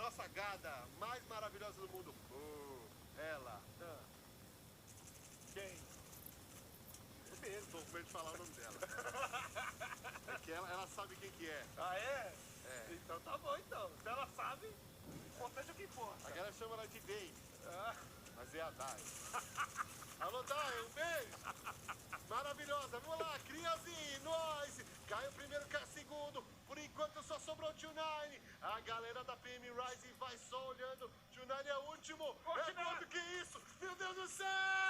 nossa gada mais maravilhosa do mundo. Ela. Quem? Tô com medo de falar o nome dela. É que ela sabe quem que é. Ah, é? É. Então tá bom, então. Se ela sabe, importante é o que importa. A galera chama ela de Day, Ah. mas é a Dai. Alô, Dai, um beijo. Maravilhosa, vamos lá, criazinho, nós. Cai o primeiro, cai o segundo. Por enquanto só sobrou o Tio9. A galera da PM Rising vai só olhando. Tio9 é o último. É Tio9. quanto que isso? Meu Deus do céu!